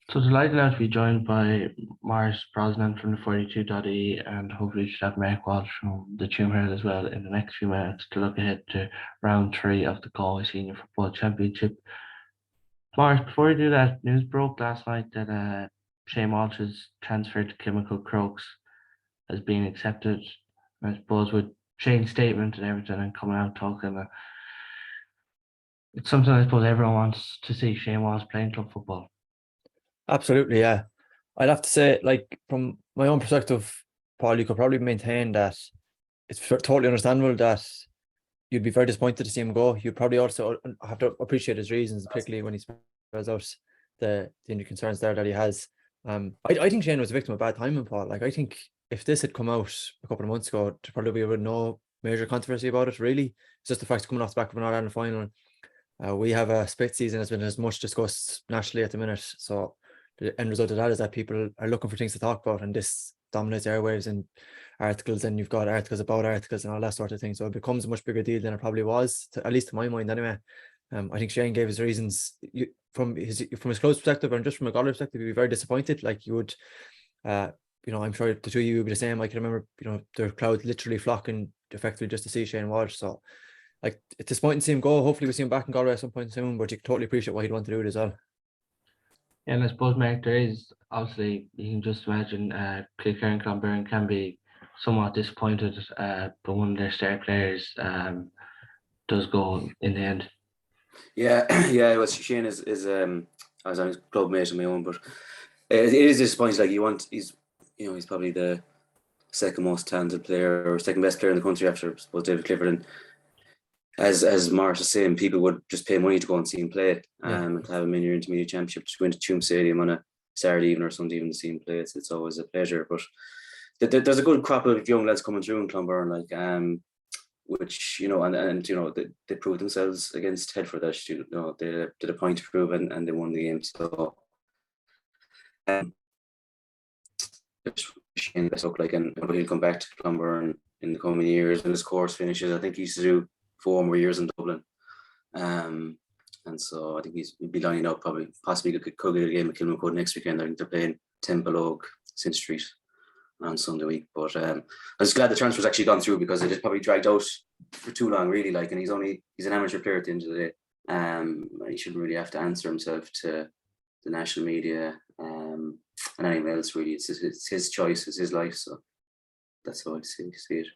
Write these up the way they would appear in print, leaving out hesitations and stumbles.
So delighted now to be joined by Maurice Brosnan from the 42.e and hopefully we should have Mark Walsh from the Tuam Herald as well in the next few minutes to look ahead to round three of the Galway Senior Football Championship. Maurice, before we do that, news broke last night that Shane Walsh's transfer to Chemical Crokes has been accepted. I suppose with Shane's statement and everything and coming out talking, it's something I suppose everyone wants to see Shane Walsh playing club football. Absolutely, yeah. I'd have to say, like, from my own perspective, Paul, you could probably maintain that it's totally understandable that you'd be very disappointed to see him go. You'd probably also have to appreciate his reasons, particularly when he spells out the injury concerns there that he has. I think Shane was a victim of bad timing, Paul. Like, I think if this had come out a couple of months ago, there probably would no major controversy about it, really. It's just the fact of coming off the back of an All-Ireland final. We have a split season that's been as much discussed nationally at the minute. So the end result of that is that people are looking for things to talk about, and this dominates airwaves and articles, and you've got articles about articles and all that sort of thing. So it becomes a much bigger deal than it probably was, at least to my mind anyway. I think Shane gave his reasons. From his close perspective and just from a Galway perspective, you'd be very disappointed. Like, you would, I'm sure the two of you would be the same. I can remember, the crowd literally flocking effectively just to see Shane Walsh. So, like, it's disappointing to see him go. Hopefully we see him back in Galway at some point soon, but you can totally appreciate what he'd want to do it as well. Yeah, and I suppose, Mark, there is obviously, you can just imagine Clicker and Clonberne can be somewhat disappointed, but one of their star players does go in the end. Yeah, yeah. Well, Shane is I was on his club mate of my own, but it is disappointing. Like, he's probably the second most talented player or second best player in the country after, I suppose, David Clifford. And as Mark was saying, people would just pay money to go and see him play, and to have him in your intermediate championship, to go into Tuam Stadium on a Saturday evening or Sunday evening to see him play. It's always a pleasure. But there's a good crop of young lads coming through in Clonberne, which they proved themselves against Headford. They did a point to prove, and they won the game. So best luck, and he'll come back to Clonberne in the coming years when his course finishes. I think he used to do 4 more years in Dublin, and so I think he'll be lining up, possibly could get a game at Kilmacud next weekend. I think they're playing Templeogue, Sin Street on Sunday week. But I'm just glad the transfer's actually gone through, because it just probably dragged out for too long, really. Like, and he's an amateur player at the end of the day. He shouldn't really have to answer himself to the national media and anyone else, really. It's his choice, it's his life. So that's how I see it.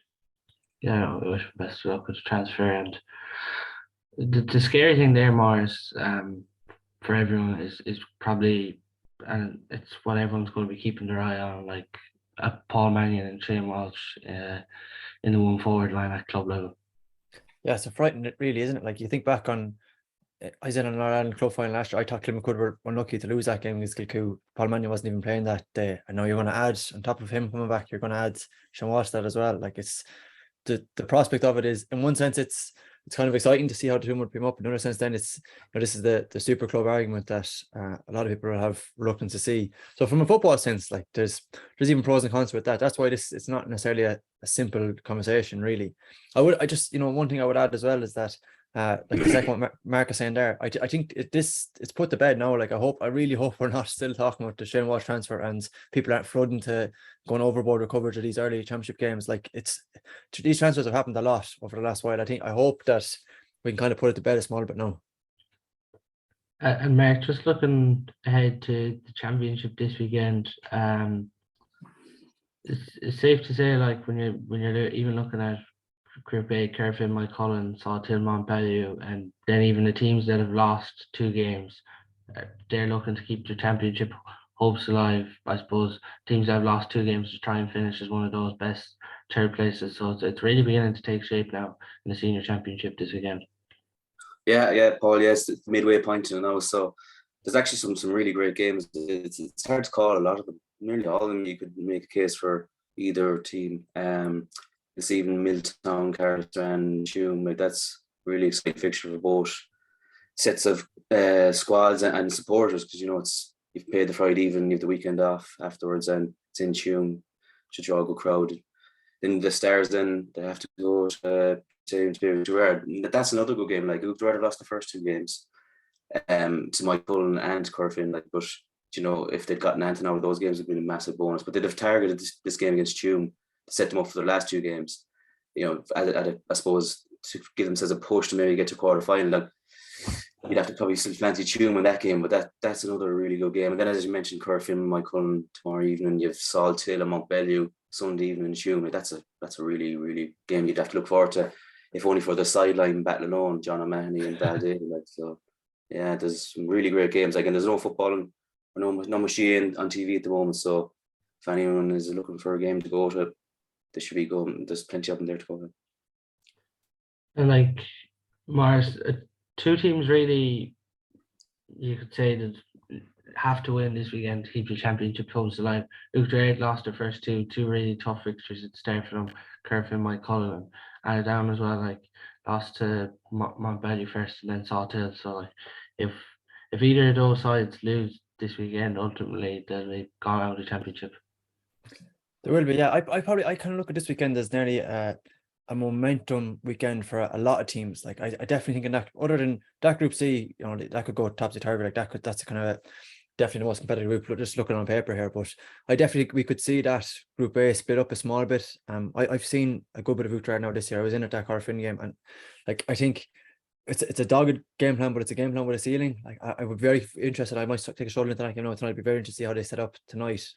Yeah, I wish him best of luck with the transfer. And the scary thing there, Morris, for everyone is probably, and it's what everyone's going to be keeping their eye on, like Paul Mannion and Shane Walsh in the one forward line at club level. Yeah, it's frightening, it really, isn't it? Like, you think back on, I was in an Ireland club final last year. I thought Kilmacud were unlucky to lose that game against Kilcoo. Paul Mannion wasn't even playing that day. I know you're going to add, on top of him coming back, you're going to add Shane Walsh that as well. Like, it's the prospect of it is, in one sense, it's kind of exciting to see how the two would team up. In another sense, then it's, this is the super club argument that a lot of people will have reluctance to see. So from a football sense, like, there's even pros and cons with that. That's why it's not necessarily a simple conversation, really. I just one thing I would add as well is that like the second one Mark is saying there, I think it's put to bed now. Like, I really hope we're not still talking about the Shane Walsh transfer and people aren't flooding to going overboard with coverage of these early championship games. Like, these transfers have happened a lot over the last while. I hope that we can kind of put it to bed a small bit now. And Mark, just looking ahead to the championship this weekend, it's safe to say, like, when you're even looking at Group A, Corofin, Moycullen, Salthill, Montpellier, and then even the teams that have lost 2 games, they're looking to keep their championship hopes alive. I suppose teams that have lost 2 games to try and finish as one of those best third places. So it's really beginning to take shape now in the senior championship this weekend. Yeah, Paul. Yes, it's the midway point now. So there's actually some really great games. It's hard to call a lot of them. Nearly all of them you could make a case for either team. This evening, Milltown, Carter and Tuam, like, that's really exciting fixture for both sets of squads and supporters, because you've played the Friday evening, you have the weekend off afterwards, and it's in Tuam, should draw a good crowd. Then the Stars, then they have to go to Gerard. That's another good game. Like, Gerard have lost the first 2 games to Moycullen and Corofin, like, but you know, if they'd gotten Anton out of those games, it would be a massive bonus. But they'd have targeted this game against Tuam to set them up for their last 2 games. You know, I suppose to give themselves a push to maybe get to quarter final. And you'd have to probably still fancy Tuam in that game, but that's another really good game. And then, as you mentioned, Corofin, Moycullen tomorrow evening. You have Salthill and Montbellew Sunday evening in Tuam. That's a really, really game you'd have to look forward to, if only for the sideline battle alone, John O'Mahony and Daly. So, yeah, there's some really great games. Like, and there's no football or no machine on TV at the moment. So, if anyone is looking for a game to go to, they should be going. There's plenty of them there to go to. And like Maurice, 2 teams really, you could say that have to win this weekend to keep the championship close to the line. Uachtar lost their first two really tough fixtures at the start for them. Corofin, Moycullen, and down as well. Like lost to Montbellew first and then Salthill. So like if either of those sides lose this weekend, ultimately they'll be gone out of the championship. There will be, yeah. I kind of look at this weekend as nearly a momentum weekend for a lot of teams. Like I definitely think in that, other than that Group C, you know, that could go topsy-turvy. Like that's kind of definitely the most competitive group, just looking on paper here. But I definitely think we could see that Group A split up a small bit. I've seen a good bit of Uachtar now this year. I was in at that Corofin game, and like I think it's a dogged game plan, but it's a game plan with a ceiling. Like I would be very interested. I might take a stroll into that game tonight. I'd be very interested to see how they set up tonight.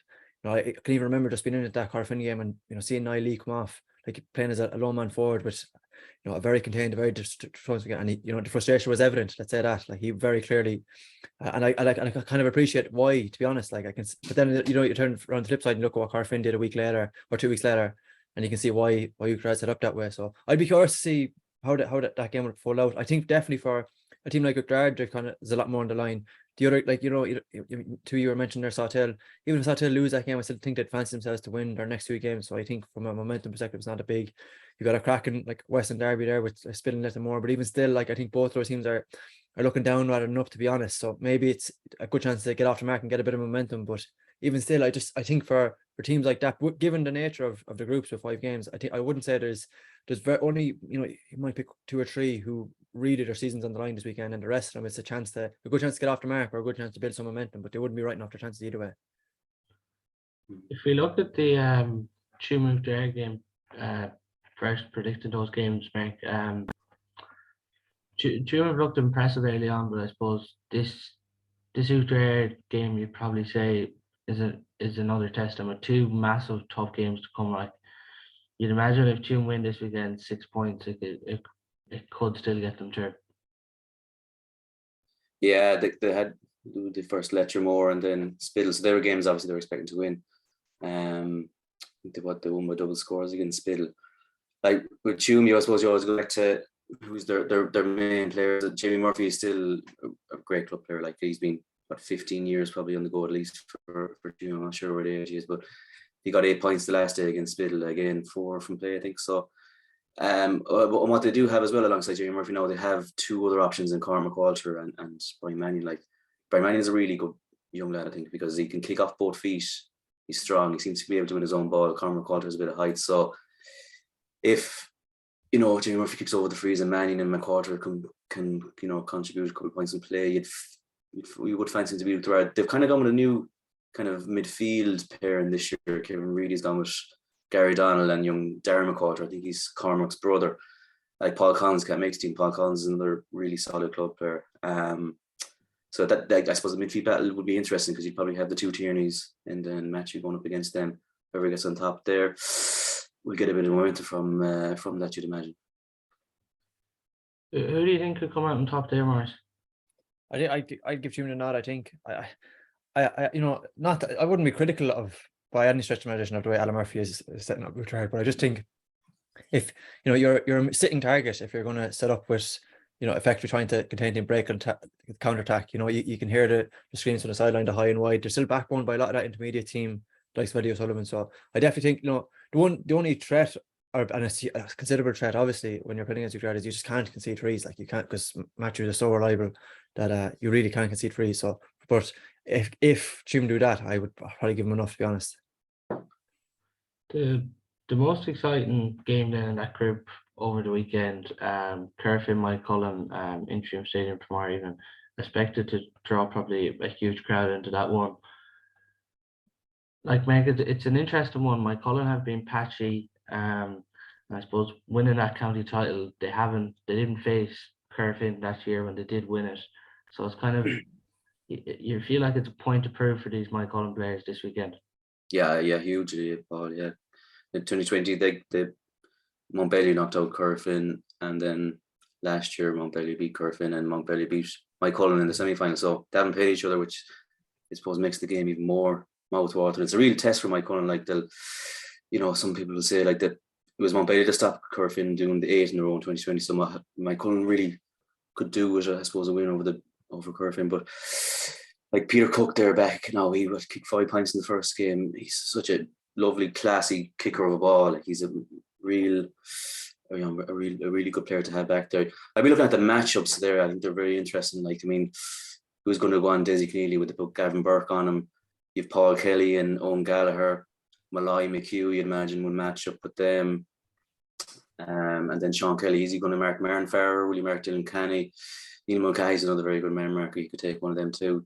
You know, I can even remember just being in at that Corofin game and, you know, seeing Daly come off, like playing as a low man forward, but, you know, a very contained, very and he, you know, the frustration was evident. Let's say that, like he very clearly, and I kind of appreciate why, to be honest. Like I can, but then, you know, you turn around the flip side and look at what Corofin did a week later or 2 weeks later, and you can see why Uachtar set up that way. So I'd be curious to see how that game would fall out. I think definitely for a team like Uachtar, there's a lot more on the line. The other, like, you know, two you were mentioning there, Salthill. Even if Salthill lose that game, I still think they'd fancy themselves to win their next 2 games. So I think from a momentum perspective, it's not a big. You got a cracking like Western Derby there with Spilling Little more, but even still, like I think both those teams are looking down rather than up, to be honest. So maybe it's a good chance to get off the mark and get a bit of momentum. But even still, I think for teams like that, given the nature of the groups with 5 games, I wouldn't say there's only, you know, you might pick 2 or 3 who really their seasons on the line this weekend, and the rest of them, it's a good chance to get off the mark or a good chance to build some momentum, but they wouldn't be writing off their chances either way. If we look at the Tuam Uachtar game, first predicting those games, Mark, Tuam have looked impressive early on, but I suppose this Uachtar game, you'd probably say is another test, and with 2 massive tough games to come. Like you'd imagine if Tuam win this weekend, 6 points, it could still get them through. Yeah, they had the first Letchermore and then Spiddle, so they were games obviously they were expecting to win. They won by double scores against Spiddle. Like with Tuam, I suppose you always go back to who's their main players. Jamie Murphy is still a great club player. Like he's been 15 years probably on the go at least for Tuam. I'm not sure what age he is, but he got 8 points the last day against Spiddle. Again, 4 from play, I think. So, and what they do have as well alongside Jamie Murphy now, they have 2 other options in Cormac Walter and Brian Mannion. Like Brian Mannion is a really good young lad, I think, because he can kick off both feet. He's strong. He seems to be able to win his own ball. Cormac Walter has a bit of height. So if, you know, Jamie Murphy kicks over the frees and Mannion and McWalter can you know, contribute a couple of points in play, we would fancy him to be able to. They've kind of gone with a new kind of midfield pairing this year. Kevin Reedy's gone with Gary Donnell and young Darren McWalter. I think he's Cormac's brother. Like Paul Collins can't make his team. Paul Collins is another really solid club player. So that I suppose the midfield battle would be interesting because you'd probably have the 2 Tierneys and then Matthew going up against them. Whoever gets on top there, we'll get a bit of momentum from that, you'd imagine. Who do you think could come out on top there, Maurice? I'd give Tuam a nod. I think I you know, not that, I wouldn't be critical of by any stretch of imagination of the way Alan Murphy is setting up Uachtar, but I just think if, you know, you're a sitting target, if you're going to set up with, you know, effectively trying to contain the break and counter attack, you know, you can hear the screams from the sideline, the high and wide. They're still backbone by a lot of that intermediate team, like Sveddy O'Sullivan. So I definitely think, you know, the only threat, and a considerable threat, obviously, when you're playing against Uachtar, is you just can't concede frees. Like you can't, because Matthews is so reliable that you really can't concede frees. So, but if Tuam do that, I would probably give him enough, to be honest. The most exciting game then in that group over the weekend, Corofin, Moycullen, in Tuam Stadium tomorrow evening. Expected to draw probably a huge crowd into that one. like Meg, it's an interesting one. Moycullen have been patchy. And I suppose winning that county title, they didn't face Corofin that year when they did win it. So it's kind of you feel like it's a point to prove for these Moycullen players this weekend. Yeah, hugely, Paul. Yeah, in 2020, the Montpellier knocked out Corofin, and then last year Montpellier beat Corofin, and Montpellier beat Moycullen in the semi-final. So they haven't played each other, which I suppose makes the game even more mouth-watering. It's a real test for Moycullen. Like some people will say like that it was Montpellier to stop Corofin doing the 8 in a row in 2020. So Moycullen really could do with, I suppose, a win over Corofin. But like Peter Cook, they're back now. He was kicked 5 points in the first game. He's such a lovely, classy kicker of a ball. Like he's a really good player to have back there. I'll be looking at the matchups there. I think they're very interesting. Like, I mean, who's going to go on Desi Keneally with the Gavin Burke on him? You've Paul Kelly and Owen Gallagher. Malloy McHugh, you'd imagine, will match up with them. And then Sean Kelly, is he going to mark Marin Farrer? Will he mark Dylan Canny? Neil Mulcahy's another very good man marker. You could take one of them too.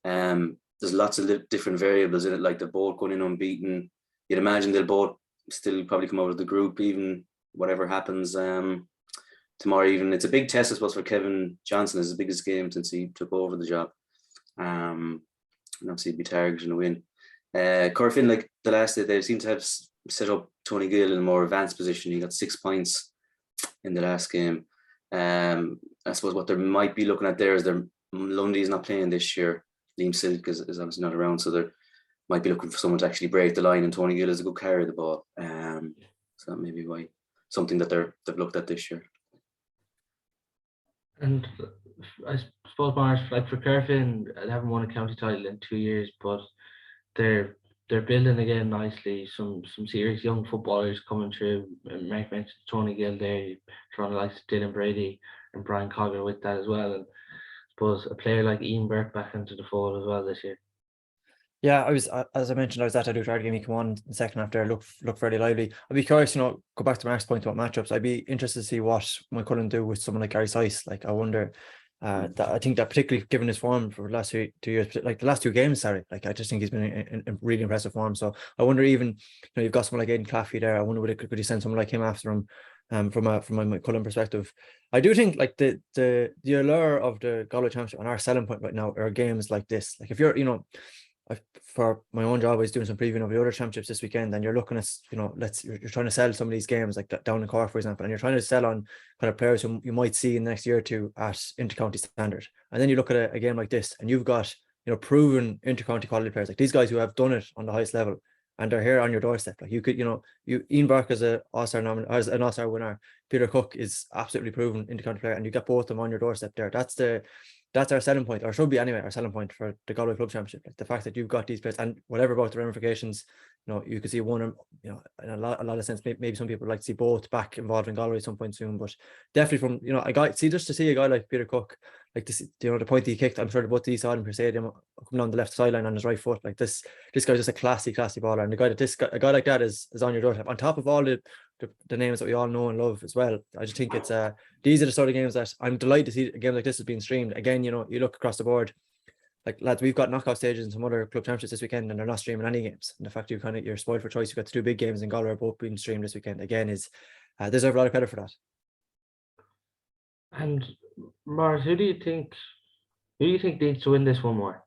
There's lots of different variables in it, like they're both going in unbeaten. You'd imagine they'll both still probably come out of the group, even whatever happens tomorrow evening. It's a big test, I suppose, for Kevin Johnson. It's his biggest game since he took over the job. And obviously he'd be targeting a win. Corofin, like the last day, they seem to have set up Tony Gill in a more advanced position. He got 6 points in the last game. I suppose what they might be looking at there is Lundy is not playing this year. Liam Silk is obviously not around, so they might be looking for someone to actually break the line, and Tony Gill is a good carrier of the ball. So that may be why something that they've looked at this year. And I suppose, Maurice, like for Corofin, they haven't won a county title in 2 years, but they're building again nicely. Some serious young footballers coming through. Mike mentioned Tony Gill there, trying to like Dylan Brady and Brian Cogger with that as well. And I suppose a player like Ian Burke back into the fold as well this year. Yeah, as I mentioned, I was at a Dutard game. He came on in the second half there, looked fairly lively. I'd be curious, go back to Mark's point about matchups. I'd be interested to see what Moycullen do with someone like Gary Sice. Like, I wonder, that I think that particularly given his form for the last 2 years, like the last 2 games, like I just think he's been in really impressive form. So I wonder, even you've got someone like Aidan Claffey there. I wonder could you send someone like him after him, from a Moycullen perspective. I do think like the allure of the Galway Championship and our selling point right now are games like this. Like if you're for my own job, I was doing some previewing of the other championships this weekend, and you're looking at, you're trying to sell some of these games like down in Cork, for example, and you're trying to sell on kind of players who you might see in the next year or two at intercounty standard. And then you look at a game like this, and you've got, proven intercounty quality players, like these guys who have done it on the highest level, and they're here on your doorstep. Like you could, Ian Burke as an All-Star winner, Peter Cook is absolutely proven intercounty player, and you get both of them on your doorstep there. That's our selling point, or should be anyway, our selling point for the Galway Club Championship. Like the fact that you've got these players, and whatever about the ramifications, you could see one, in a lot of sense, maybe some people would like to see both back involved in Galway at some point soon. But definitely just to see a guy like Peter Cook, like this, the point that he kicked, I'm sure both of these saw him per se, coming down the left sideline on his right foot. Like this guy's just a classy baller, and a guy like that is on your doorstep, on top of all the names that we all know and love as well. I just think it's these are the sort of games that I'm delighted to see a game like this is being streamed. Again, you look across the board, like lads, we've got knockout stages in some other club championships this weekend, and they're not streaming any games. And the fact you're spoiled for choice, you've got the 2 big games in Galway are both being streamed this weekend, again, is deserve a lot of credit for that. And Mars, who do you think needs to win this one more?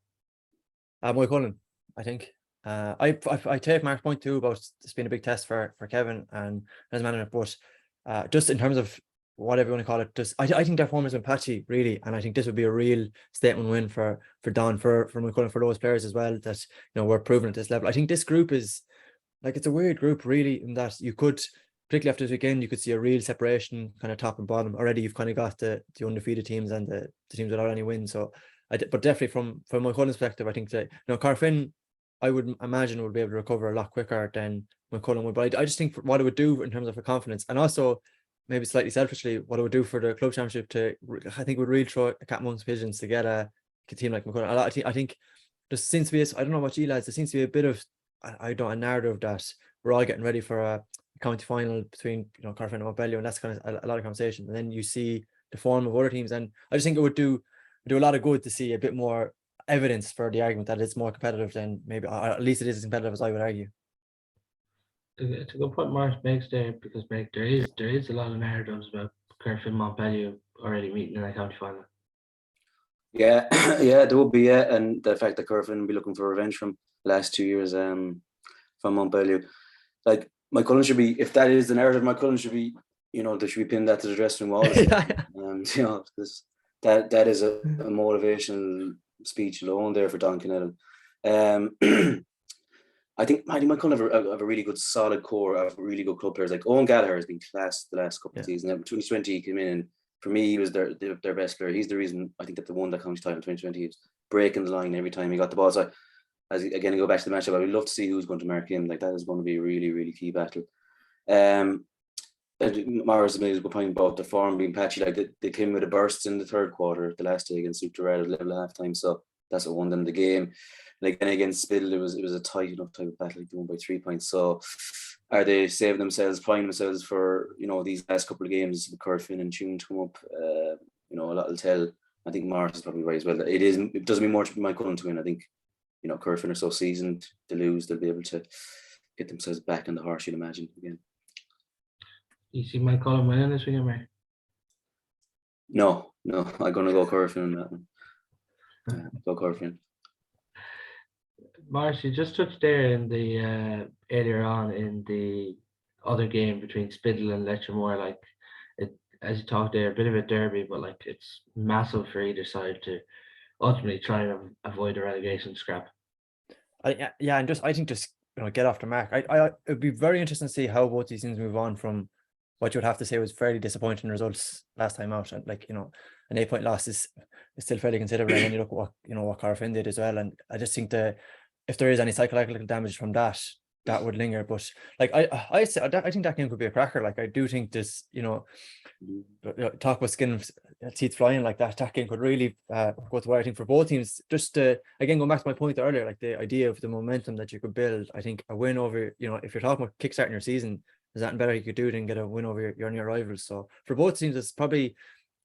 Moycullen, I think. I take Mark's point too about this being a big test for Kevin and his manager, but just in terms of whatever you want to call it, I think their form has been patchy, really, and I think this would be a real statement win for Don, for Moycullen, for those players as well, that we're proven at this level. I think this group is like, it's a weird group, really, in that you could, particularly after this weekend, you could see a real separation, kind of top and bottom. Already you've kind of got the undefeated teams and the teams without any wins. So but definitely from Moycullen's perspective, I think that Corofin, I would imagine, would be able to recover a lot quicker than Moycullen would. But I just think what it would do in terms of confidence, and also maybe slightly selfishly, what it would do for the club championship, I think would really throw a cat amongst pigeons to get a team like Moycullen. I think there seems to be, I don't know about you lads, there seems to be a bit of, a narrative that we're all getting ready for a county final between Corofin and Montpellier, and that's kind of a lot of conversation. And then you see the form of other teams, and I just think it would do a lot of good to see a bit more evidence for the argument that it's more competitive than maybe, or at least it is as competitive as I would argue. It's a good point Maurice makes there, because there is a lot of narratives about Corofin Montpellier already meeting in a county final. Yeah, yeah, there would be, yeah, and the fact that Corofin will be looking for revenge from the last 2 years from Montpellier. Like, Moycullen should be, if that is the narrative, Moycullen should be, they should be pinned that to the dressing room all the time. That is a motivational speech alone there for Don Kennedy. I think Moycullen have a really good solid core of really good club players. Like Owen Gallagher has been class the last couple of seasons. In 2020 he came in, and for me he was their best player. He's the reason I think that they won that county title in 2020. He was breaking the line every time he got the ball. So as again, I go back to the matchup, I would love to see who's going to mark him. Like, that is going to be a really, really key battle. Maurice made a good point about the form being patchy. Like, they came with a burst in the third quarter, the last day against Super at level at halftime. So that's what won them the game. Like, and against Spiddle, it was a tight enough type of battle, like they won by 3 points. So are they saving themselves, priming themselves for these last couple of games, the Corofin and Tune to come up? A lot will tell. I think Maurice is probably right as well. It doesn't mean more to Moycullen to win. I think Corofin are so seasoned, they lose, they'll be able to get themselves back in the horse, you'd imagine, again. You see Moycullen winning this weekend, Mark? No, I'm going to go Corofin on that one. Go Corofin. Maurice, you just touched there in the earlier on in the other game between Spiddle and Letchermore. Like, as you talked there, a bit of a derby, but like, it's massive for either side to ultimately try and avoid a relegation scrap. And I think just get off the mark. It'd be very interesting to see how both these things move on from what you would have to say was fairly disappointing results last time out. And an 8-point loss is still fairly considerable. And then you look at what Corofin did as well. And I just think that if there is any psychological damage from that would linger. But like, I think that game could be a cracker. Like, I do think this, talk about skin teeth flying like that game could really go to where I think for both teams. Just again, going back to my point earlier, like the idea of the momentum that you could build. I think a win over, if you're talking about kickstarting your season, there's nothing better you could do than get a win over your near rivals. So for both teams, it's probably,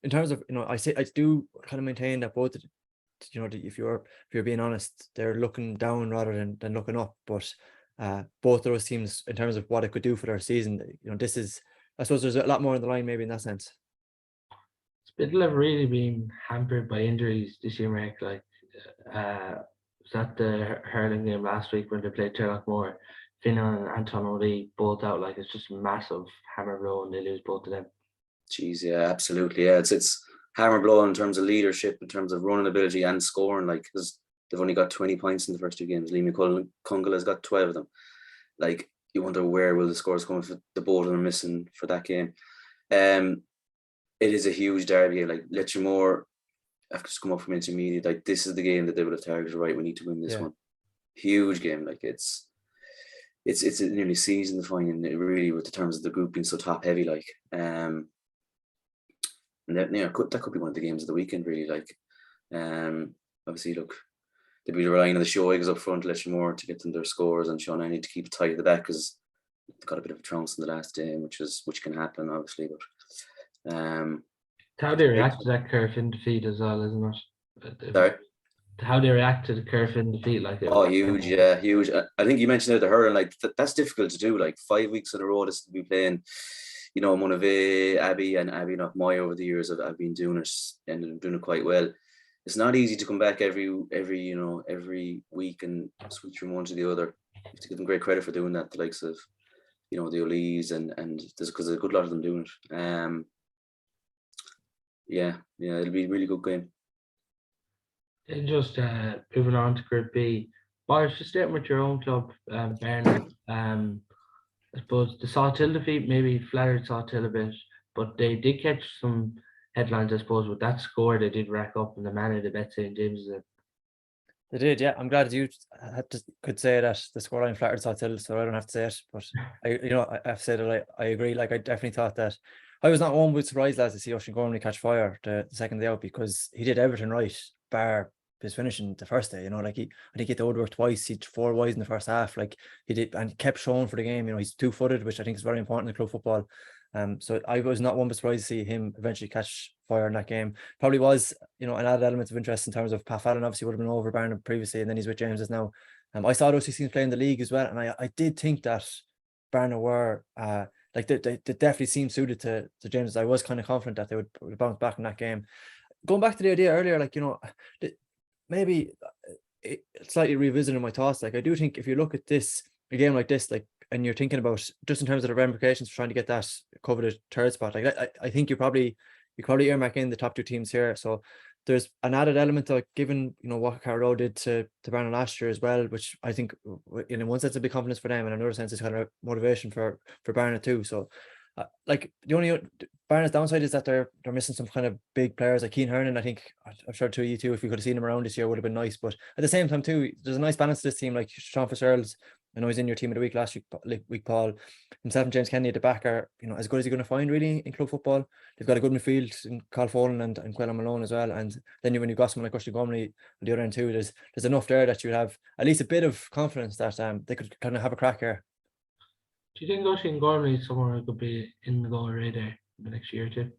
in terms of, I do kind of maintain that both, if you're being honest, they're looking down rather than looking up. But both of those teams, in terms of what it could do for their season, this is, I suppose there's a lot more on the line maybe in that sense. Spiddle have really been hampered by injuries this year, Mark. Like, was that the hurling game last week when they played Turlockmore? Finnan and Anton O'Lee both out. Like, it's just a massive hammer blow and they lose both of them. Jeez, yeah, absolutely. Yeah, it's hammer blow in terms of leadership, in terms of running ability and scoring. Like, because they've only got 20 points in the first two games. Liam Cungill has got 12 of them. Like, you wonder where will the scores come if the both of them are missing for that game. It is a huge derby. Like, Letchermore have just come up from intermediate. Like, this is the game that they would have targeted. Right, we need to win this one. Huge game. Like, it's a nearly season defining. It really, with the terms of the group being so top heavy. Like, and that could be one of the games of the weekend. Really, like, obviously, look, they'll be relying on the Showigs up front, Letchermore, to get them their scores, and Sean Annie to keep it tight at the back, because they've got a bit of a trounce in the last game, which can happen, obviously. But how they react to that Corofin defeat as well, isn't it? Sorry? How they react to the Corofin defeat, like, huge, yeah, huge. I think you mentioned the hurling, like that's difficult to do. Like 5 weeks in a row, this to be playing, Monavea, Abbey and Abbey Knockmoy over the years have been doing it and doing it quite well. It's not easy to come back every week and switch from one to the other. You have to give them great credit for doing that. The likes of, the O'Lees and there's because there's a good lot of them doing it. Yeah, it'll be a really good game. And just moving on to Group B, Boris, just starting with your own club, Barna. I suppose the Salthill defeat maybe flattered Salthill a bit, but they did catch some headlines, I suppose, with that score they did rack up in the manner they bet St. James's in. They did, yeah. I'm glad you could say that the scoreline flattered Salthill, so I don't have to say it. But I have to say that I agree. Like, I definitely thought that. I was not one bit surprised, lads, to see Oisin Gormley catch fire the second day out, because he did everything right, bar his finishing the first day. I think he hit the woodwork twice. He had 4 wides in the first half. Like, he did, and he kept showing for the game. He's 2-footed, which I think is very important in club football. So I was not one bit surprised to see him eventually catch fire in that game. Probably was, an added element of interest in terms of Pat Fallon obviously would have been over Barna previously, and then he's with James's now. I saw those two teams play in the league as well, and I did think that Barna were they definitely seemed suited to James's. I was kind of confident that they would bounce back in that game. Going back to the idea earlier, maybe slightly revisiting my thoughts. Like, I do think if you look at a game like this, and you're thinking about just in terms of the ramifications for trying to get that coveted third spot, I think you probably earmark in the top two teams here. So there's an added element of given what Carrow did to Barna last year as well, which I think in one sense a big confidence for them, and in another sense it's kind of motivation for Barna too. So the only Barna's downside is that they're missing some kind of big players like Keane Hernan. I think I'm sure you too, if we could have seen him around this year, would have been nice. But at the same time too, there's a nice balance to this team. Like Sean Fitzgerald's, I know he's in your team of the week last week, Paul. Himself and James Kennedy at the back are as good as you're going to find really in club football. They've got a good midfield in Carl Folan and Quillan Malone as well. And then when you've got someone like Rusty Gormley on the other end too, there's enough there that you would have at least a bit of confidence that they could kind of have a crack here. Do you think Oisin Gormley is someone who could be in the Galway radar in the next year or two?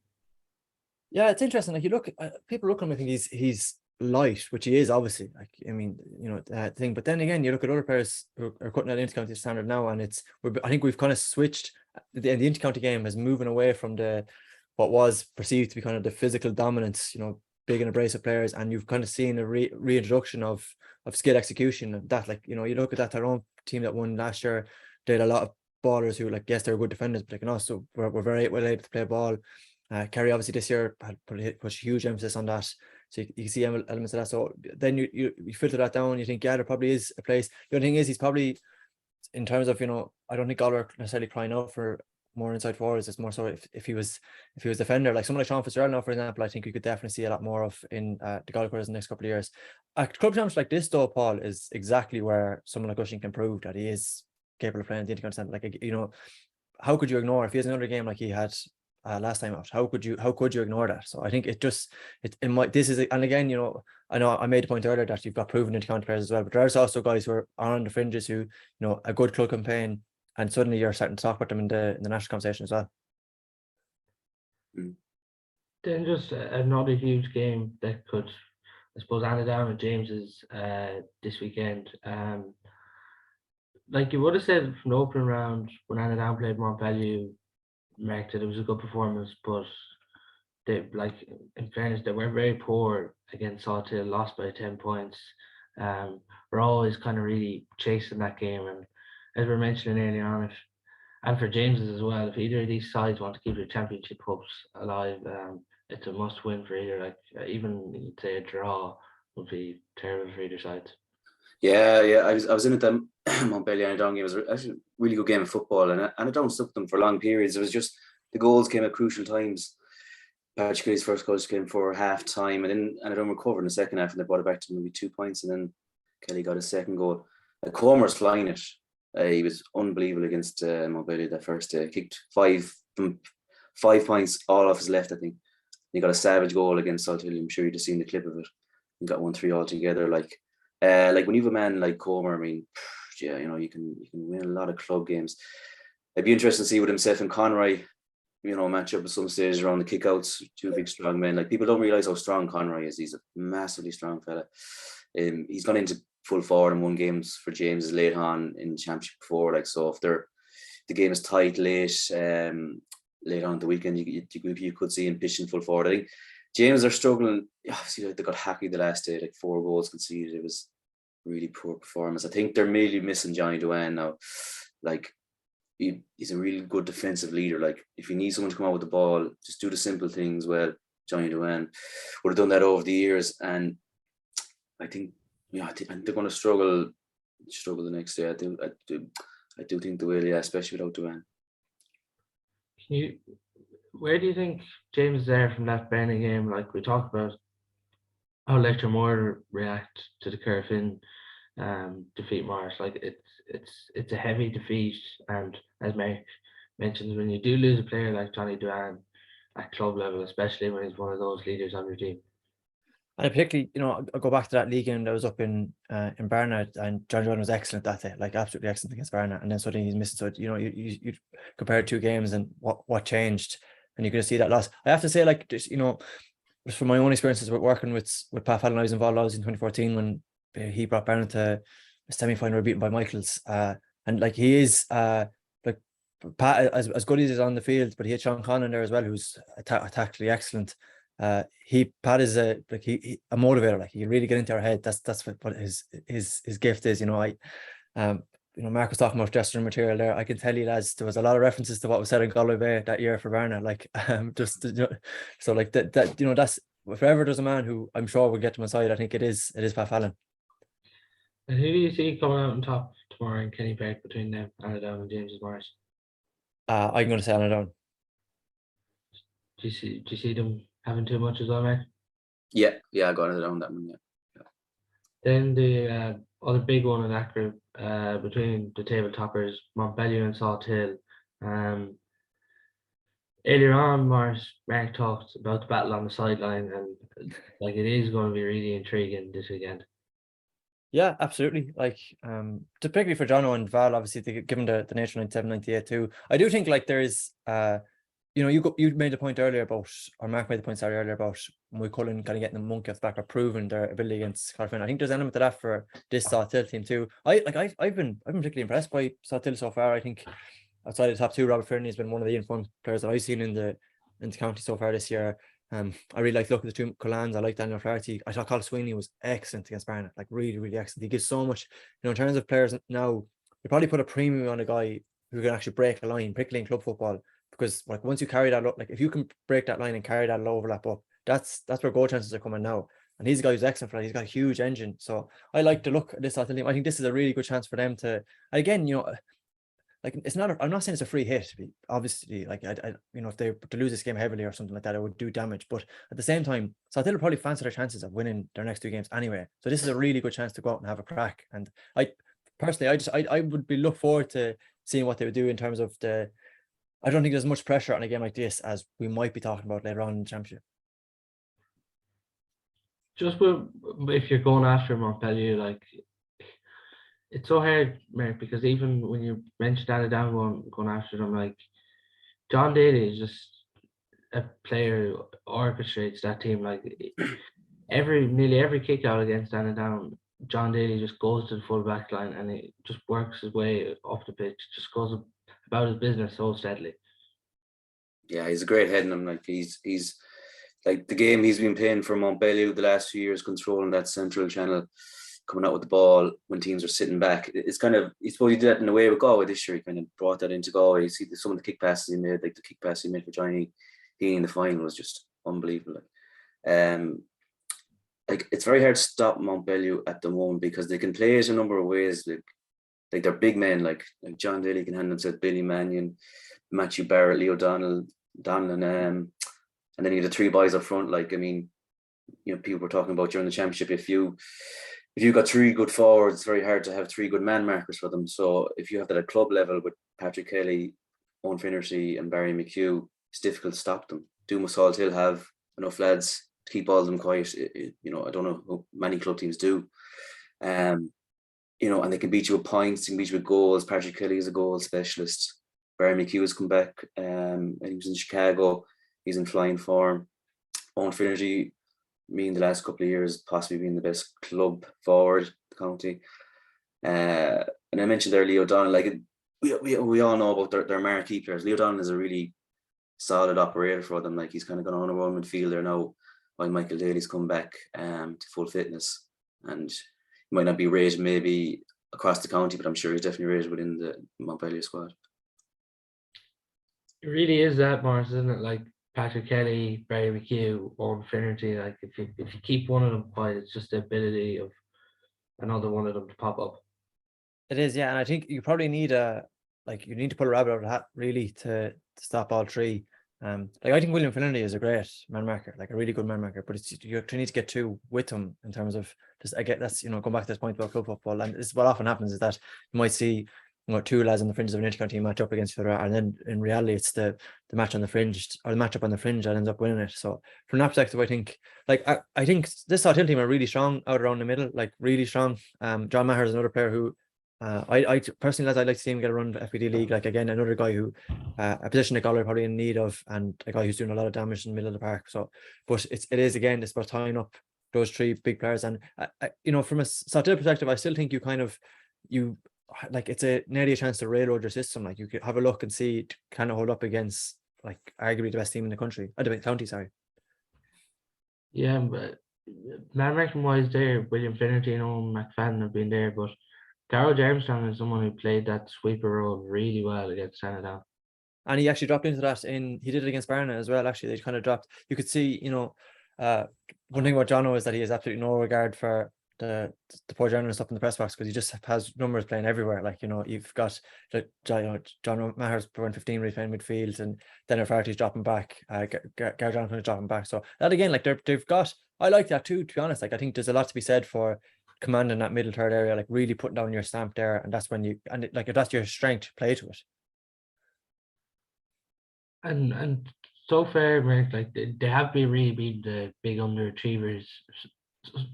Yeah, it's interesting. Like, you look, people look at him, I think he's light, which he is obviously. Like, I mean, that thing. But then again, you look at other players who are cutting that intercounty standard now, and I think we've kind of switched. The intercounty game is moving away from what was perceived to be kind of the physical dominance, big and abrasive players, and you've kind of seen a reintroduction of skill execution. And that, you look at that Tyrone team that won last year, they had a lot of ballers who, yes, they're good defenders, but they can also were very well able to play ball. Kerry obviously this year had put huge emphasis on that, so you can see elements of that. So then you filter that down, you think, yeah, there probably is a place. The only thing is, he's probably, in terms of, I don't think Galway are necessarily crying out for more inside forwards. It's more so if he was defender, like someone like Sean Fitzgerald now, for example, I think we could definitely see a lot more of in the Galway quarters in the next couple of years. A club championship like this though, Paul, is exactly where someone like Oisin can prove that he is capable of playing the intercounty standard. Like, how could you ignore if he has another game like he had last time out? How could you ignore that? So I think and again, I know I made the point earlier that you've got proven intercounty players as well, but there's also guys who are on the fringes who, a good club campaign, and suddenly you're starting to talk about them in the national conversation as well. Then just another huge game that could, I suppose, hand it down with James's this weekend. Like you would have said from the opening round when Annadown played Montpellier, marked that it was a good performance, but they, in fairness, they were very poor against Salthill, lost by 10 points. We're always kind of really chasing that game, and as we were mentioning earlier on, and for James's as well, if either of these sides want to keep their championship hopes alive, it's a must win for either. Even you'd say a draw would be terrible for either side. Yeah. I was in at the Montpellier and Annadown game. It was actually a really good game of football, and Annadown stuck them for long periods. It was just the goals came at crucial times. Patrick Kelly's first goals came for half time, and then Annadown recovered in the second half, and they brought it back to maybe 2 points, and then Kelly got his second goal. Comer's flying it. He was unbelievable against Montpellier that first day. Kicked 5 points all off his left, I think. He got a savage goal against Salthill. I'm sure you've just seen the clip of it. He got 1-3 altogether. Like when you have a man like Comer, I mean, yeah, you can win a lot of club games. It'd be interesting to see with himself and Conroy, match up at some stage around the kickouts. Two big strong men. Like, people don't realize how strong Conroy is. He's a massively strong fella. He's gone into full forward and won games for James late on in the championship before. So if the game is tight late on the weekend, you could see him pitching full forward. I think James are struggling. Obviously, they got hacky the last day, 4 goals conceded. It was really poor performance. I think they're mainly missing Johnny Dewan now. He's a really good defensive leader. If you need someone to come out with the ball, just do the simple things. Well, Johnny Dewan would have done that over the years, and I think they're going to struggle the next day. I do think they will, yeah, especially without Dewan. Where do you think James is there from that Barna game? We talked about how Lecter Moore react to the Corofin defeat Maurice. It's a heavy defeat, and as Mark mentioned, when you do lose a player like Johnny Dewan at club level, especially when he's one of those leaders on your team. And particularly, I'll go back to that league game that was up in Barna, and John Jordan was excellent that day, like absolutely excellent against Barna. And then suddenly he's missing. So you compare 2 games and what changed, and you can see that loss. I have to say, like, just just from my own experiences with working with Pat Fallon, I was involved. I was in 2014 when he brought Barna to a semi-final, beaten by Michaels. And like he is like Pat, as good as he's on the field, but he had Sean Conlon there as well, who's tactically excellent. Pat is a motivator. Like, he can really get into our head. That's what his gift is. Mark was talking about dressing room material there. I can tell you, lads, there was a lot of references to what was said in Galway Bay that year for Barna. Like, so like that that's, if ever there's a man who I'm sure will get to my side, I think it is Pat Fallon. And who do you see coming out on top tomorrow in Kenny Park between them, Annadown and James's Morris? I'm going to say Annadown. Do you see them having too much as well, mate? Yeah, I got it on that one. Yeah. Then the other big one in that group, between the table toppers, Montpellier and Salthill. Earlier on, Mark talked about the battle on the sideline, and like, it is going to be really intriguing this weekend. Yeah, absolutely. Like, particularly for Jono and Val, obviously, given the nature 97, 98 too. I do think, like, there is, you made the point earlier about, or Mark made the point earlier about Moycullen kind of getting the monkey off the back or proving their ability against Corofin. I think there's an element of that for this Salthill team too. I've been particularly impressed by Salthill so far. I think outside of the top 2, Robert Fernie has been one of the informed players that I've seen in the county so far this year. I really like looking at the 2 Collans. I like Daniel Flaherty. I thought Colin Sweeney was excellent against Barna, like really, really excellent. He gives so much, in terms of players now. You probably put a premium on a guy who can actually break a line, particularly in club football, because like once you carry that up, like if you can break that line and carry that overlap up, that's where goal chances are coming now. And he's a guy who's excellent for that. He's got a huge engine. So I like to look at this team. I think this is a really good chance for them to, again, like, it's not, I'm not saying it's a free hit. Obviously, like, I if they to lose this game heavily or something like that, it would do damage. But at the same time, Salthill will probably fancy their chances of winning their next 2 games anyway. So this is a really good chance to go out and have a crack. And I personally, I would be look forward to seeing what they would do in terms of I don't think there's much pressure on a game like this as we might be talking about later on in the championship. Just if you're going after Montpellier, like, it's so hard, Mark, because even when you mentioned Annadown going after them, like, John Daly is just a player who orchestrates that team. Like, nearly every kick out against Annadown, John Daly just goes to the full back line and he just works his way up the pitch, just goes about his business so steadily. Yeah, he's a great head in him. Like, he's like, the game he's been playing for Montpellier the last few years, controlling that central channel, coming out with the ball when teams are sitting back. It's kind of, I suppose he did that in a way with Galway this year. He kind of brought that into Galway. You see some of the kick passes he made, like the kick pass he made for Johnny Heaney in the final was just unbelievable. Like, it's very hard to stop Montpellier at the moment because they can play it a number of ways. Like they're big men, like John Daly can hand himself, Billy Mannion, Matthew Barrett, Leo Donlan, and then you have the 3 boys up front. Like, I mean, people were talking about during the championship, if you got 3 good forwards, it's very hard to have 3 good man markers for them. So if you have that at club level with Patrick Kelly, Owen Finnerty and Barry McHugh, it's difficult to stop them. Do Salthill have enough lads to keep all of them quiet? I don't know how many club teams do. And they can beat you with points, they can beat you with goals. Patrick Kelly is a goal specialist. Barry McHugh has come back. And he was in Chicago. He's in flying form. Owen Finnerty, in the last couple of years, possibly being the best club forward in the county. And I mentioned there Leo Donlan. Like, we all know about their marquee players. Leo Donlan is a really solid operator for them. Like, he's kind of gone on a run midfielder now while Michael Daly's come back to full fitness. And he might not be rated maybe across the county, but I'm sure he's definitely rated within the Montpellier squad. It really is that, Maurice, isn't it? Like, Patrick Kelly, Barry McHugh, Owen Finnerty. Like, if you keep one of them quiet, it's just the ability of another one of them to pop up. It is, yeah, and I think you probably need you need to pull a rabbit out of the hat really to stop all 3. Like, I think William Finnerty is a great man marker, like a really good man marker, but you need to get 2 with him in terms of just, I get that's going back to this point about club football, and this is what often happens is that you might see two lads on the fringes of an intercounty team match up against each other, and then in reality it's the match on the fringe or the matchup on the fringe that ends up winning it. So from that perspective, I think I think this Salthill team are really strong out around the middle, like really strong. John Maher is another player who I personally, lads, I'd like to see him get a run to FPD League. Like again, another guy who a position that Galway are probably in need of, and a guy who's doing a lot of damage in the middle of the park. So, but it is again, it's about tying up those three big players. And from a Salthill perspective, I still think you like it's nearly a chance to railroad your system. Like you could have a look and see kind of hold up against like arguably the best team in the country, the county. Sorry. Yeah, but man reckon wise there, William Finnerty and Owen McFadden have been there, but Darrell Armstrong is someone who played that sweeper role really well against Sandown. And he actually dropped into that he did it against Barna as well. Actually, they kind of dropped. You could see, one thing about Jono is that he has absolutely no regard for the poor journalist up in the press box, because he just has numbers playing everywhere. Like, you've got John Maher's playing 15, really playing midfield, and then O'Flaherty's dropping back. Gareth Jonathan is dropping back. So that again, like they've got. I like that too. To be honest, like I think there's a lot to be said for commanding that middle third area, like really putting down your stamp there, and that's when if that's your strength, play to it. And so far, Mark, like they have been really been the big underachievers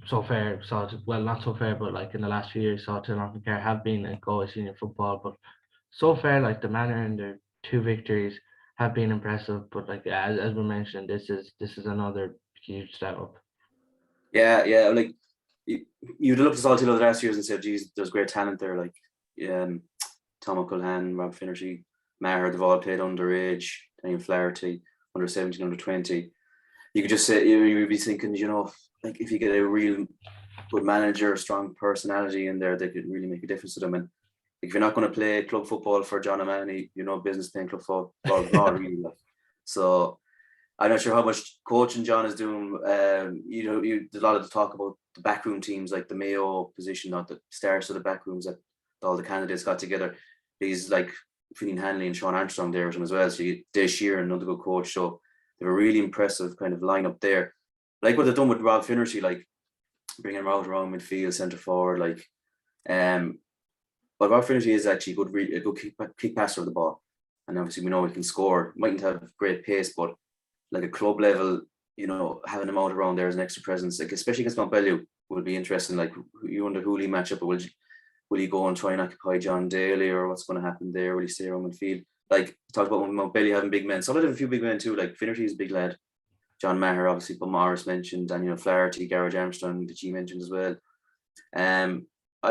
so far. Not so far, but like in the last few years, Salthill have been a Galway senior football. But so far, like the manner in their 2 victories have been impressive. But like as we mentioned, this is another huge step up. Yeah. Like you'd look at Salthill over the last years and said, "Geez, there's great talent there." Like Tom O'Cullen, Rob Finnerty, Maher, they've all played underage. Daniel Flaherty, under 17, under 20. You could just say, you'd be thinking, like if you get a real good manager, strong personality in there, they could really make a difference to them. And if you're not going to play club football for John O'Mahony, business playing club football, really. Like. So I'm not sure how much coaching John is doing. There's a lot of the talk about the backroom teams, like the Mayo position, not the stars of the backrooms that all the candidates got together. He's like Finian Hanley and Sean Armstrong there with him as well. So you get Des Sheeran, another good coach. So they have a really impressive kind of lineup there. Like what they've done with Rob Finnerty, like bringing him out around midfield, centre forward, like. But Rob Finnerty is actually a good kick passer of the ball, and obviously we know he can score. Mightn't have great pace, but like a club level, having him out around there as an extra presence, like especially against Montbellew, will be interesting. Like you wonder who he match up, but will he go and try and occupy John Daly, or what's going to happen there? Will he stay around midfield? Like talked about Montbellew having big men. Some of them have a few big men too. Like Finnerty is a big lad. John Maher, obviously, but Maurice mentioned, Daniel Flaherty, Gareth Armstrong, that you mentioned as well.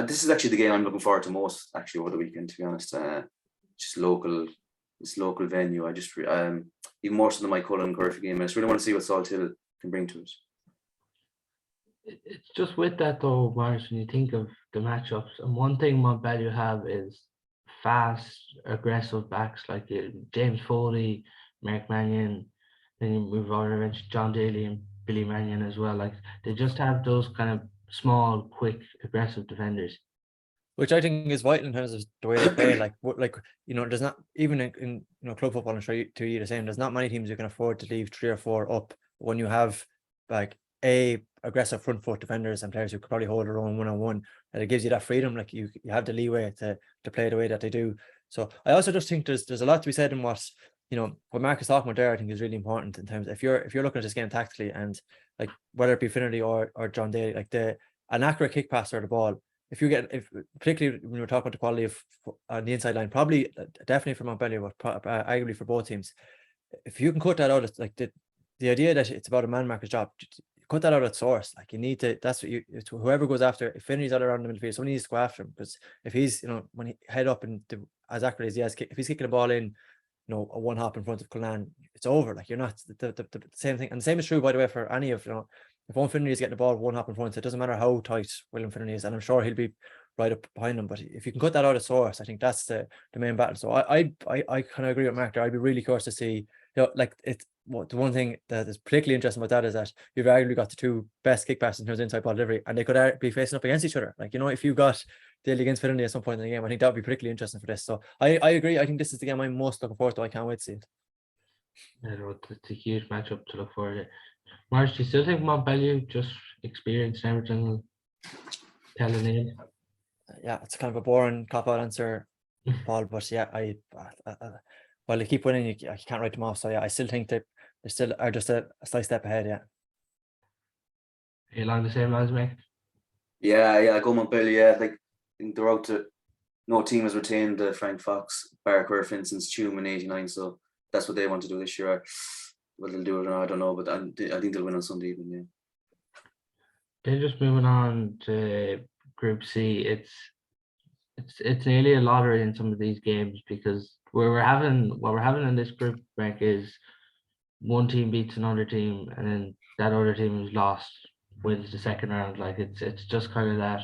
This is actually the game I'm looking forward to most, actually, over the weekend, to be honest. Just this local venue. I just even more so than my Moycullen Corofin game. I just really want to see what Salthill can bring to us. It's just with that though, Maurice, when you think of the matchups, and one thing Montbellew have is fast, aggressive backs like James Foley, Mark Mannion, then we've already mentioned John Daly and Billy Mannion as well. Like they just have those kind of small, quick, aggressive defenders. Which I think is vital in terms of the way they play. There's not, even in club football, and try to you the same, there's not many teams who can afford to leave 3 or 4 up when you have like aggressive front foot defenders and players who could probably hold their own one-on-one, and it gives you that freedom. Like you have the leeway to play the way that they do. So I also just think there's a lot to be said in what Mark is talking about there. I think is really important in terms of if you're looking at this game tactically, and like whether it be Finnerty or John Daly, like an accurate kick pass or the ball. If particularly when we're talking about the quality of on the inside line, probably definitely for Montbellew, but arguably for both teams, if you can cut that out, it's like the idea that it's about a man marker's job. Cut that out at source. Like you need to. That's what it's whoever goes after. If Finnerty's out around the midfield, someone needs to go after him, because if he's when he head up and as accurate as he has, if he's kicking the ball in, a one hop in front of Cullen, it's over. Like you're not the same thing. And the same is true, by the way, for any of if Owen Finnerty is getting the ball one hop in front, it doesn't matter how tight William Finnerty is, and I'm sure he'll be right up behind him. But if you can cut that out of source, I think that's the main battle. So I kind of agree with Mark there. I'd be really curious to see, like it's the one thing that is particularly interesting about that is that you've arguably got the 2 best kick passes in terms of inside ball delivery, and they could be facing up against each other. Like if you got Daly against Finnerty at some point in the game, I think that would be particularly interesting for this. So I agree. I think this is the game I'm most looking forward to. I can't wait to see it. It's a huge matchup to look forward to. Maurice, do you still think Montbellew just experienced everything telling in? Yeah, it's kind of a boring cop-out answer. Paul. But yeah, while they keep winning, you can't write them off. So yeah, I still think that they still are just a slight step ahead. Yeah. Are you along the same lines, mate? Yeah, I go Montpellier. Yeah, like I think they're out to. No team has retained Frank Fox, Bar Corofin since Tuam in '89, so that's what they want to do this year. Whether they'll do it or not, I don't know, but I think they'll win on Sunday evening. Yeah. Then just moving on to Group C, it's nearly a lottery in some of these games, because what we're having in this group, Frank, is one team beats another team, and then that other team who's lost wins the second round. Like it's just kind of that,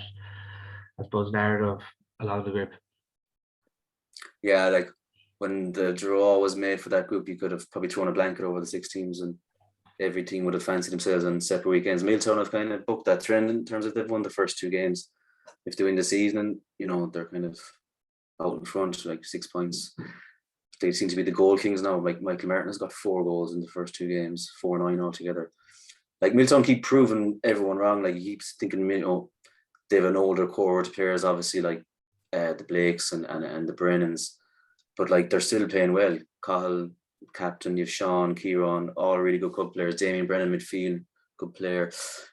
I suppose, narrative along the group. Yeah, like when the draw was made for that group, you could have probably thrown a blanket over the 6 teams, and every team would have fancied themselves on separate weekends. Milltown have kind of booked that trend in terms of they've won the first 2 games. If they win this evening, they're kind of out in front, like 6 points. They seem to be the goal kings now. Like Michael Martin has got 4 goals in the first 2 games, 4-9 altogether. Like Milltown keep proving everyone wrong. Like he keeps thinking, they have an older core of players, obviously, like the Blakes and the Brennans, but like they're still playing well. Cahill, captain, you've Sean, Kieran, all really good club players. Damien Brennan, midfield, good player.